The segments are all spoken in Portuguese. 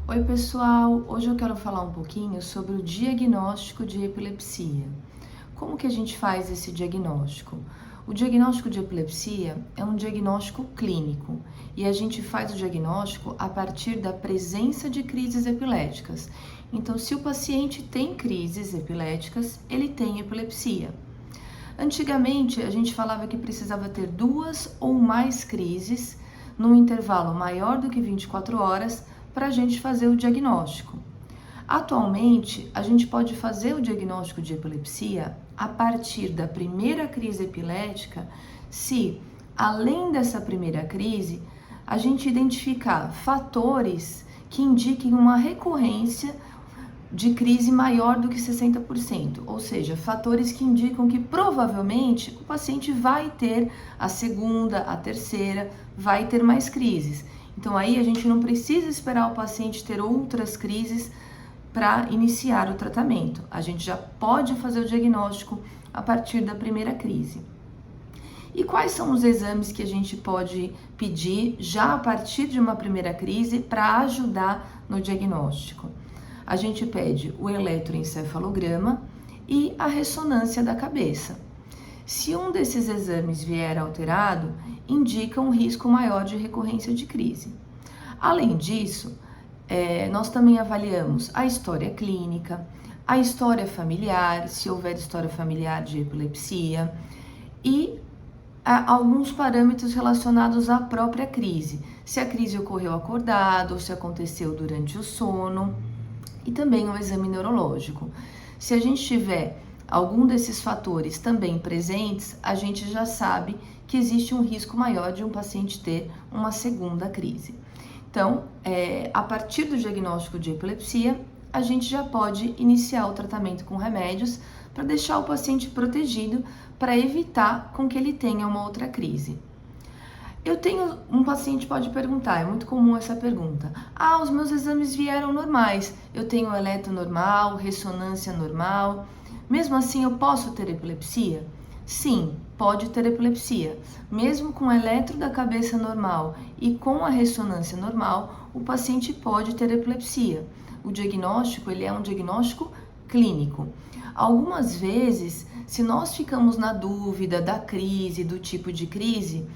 Oi pessoal, hoje eu quero falar um pouquinho sobre o diagnóstico de epilepsia. Como que a gente faz esse diagnóstico? O diagnóstico de epilepsia é um diagnóstico clínico e a gente faz o diagnóstico a partir da presença de crises epiléticas. Então, se o paciente tem crises epiléticas, ele tem epilepsia. Antigamente, a gente falava que precisava ter 2 ou mais crises num intervalo maior do que 24 horas para a gente fazer o diagnóstico. Atualmente, a gente pode fazer o diagnóstico de epilepsia a partir da primeira crise epilética, se, além dessa primeira crise, a gente identificar fatores que indiquem uma recorrência de crise maior do que 60%, ou seja, fatores que indicam que provavelmente o paciente vai ter a segunda, a terceira, vai ter mais crises. Então aí a gente não precisa esperar o paciente ter outras crises para iniciar o tratamento. A gente já pode fazer o diagnóstico a partir da primeira crise. E quais são os exames que a gente pode pedir já a partir de uma primeira crise para ajudar no diagnóstico? A gente pede o eletroencefalograma e a ressonância da cabeça. Se um desses exames vier alterado, indica um risco maior de recorrência de crise. Além disso, nós também avaliamos a história clínica, a história familiar, se houver história familiar de epilepsia, e alguns parâmetros relacionados à própria crise, se a crise ocorreu acordado ou se aconteceu durante o sono, e também um exame neurológico. Se a gente tiver algum desses fatores também presentes, a gente já sabe que existe um risco maior de um paciente ter uma segunda crise. Então, a partir do diagnóstico de epilepsia, a gente já pode iniciar o tratamento com remédios para deixar o paciente protegido, para evitar com que ele tenha uma outra crise. Um paciente pode perguntar, é muito comum essa pergunta: os meus exames vieram normais, eu tenho eletro normal, ressonância normal, mesmo assim eu posso ter epilepsia? Sim, pode ter epilepsia. Mesmo com o eletro da cabeça normal e com a ressonância normal, o paciente pode ter epilepsia. O diagnóstico, ele é um diagnóstico clínico. Algumas vezes, se nós ficamos na dúvida da crise, do tipo de crise,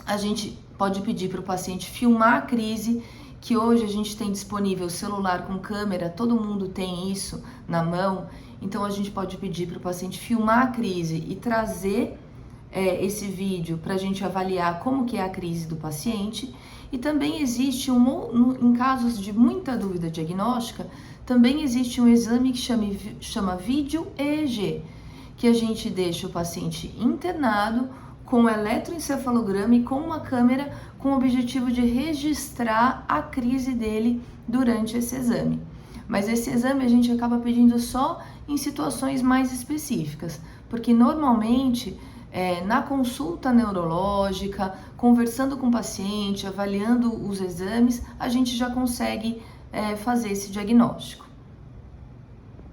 a gente pode pedir para o paciente filmar a crise, que hoje a gente tem disponível celular com câmera, todo mundo tem isso na mão, então a gente pode pedir para o paciente filmar a crise e trazer esse vídeo para a gente avaliar como que é a crise do paciente. E também existe, em casos de muita dúvida diagnóstica, também existe um exame que chama vídeo EEG, que a gente deixa o paciente internado com eletroencefalograma e com uma câmera com o objetivo de registrar a crise dele durante esse exame. Mas esse exame a gente acaba pedindo só em situações mais específicas, porque normalmente na consulta neurológica, conversando com o paciente, avaliando os exames, a gente já consegue fazer esse diagnóstico.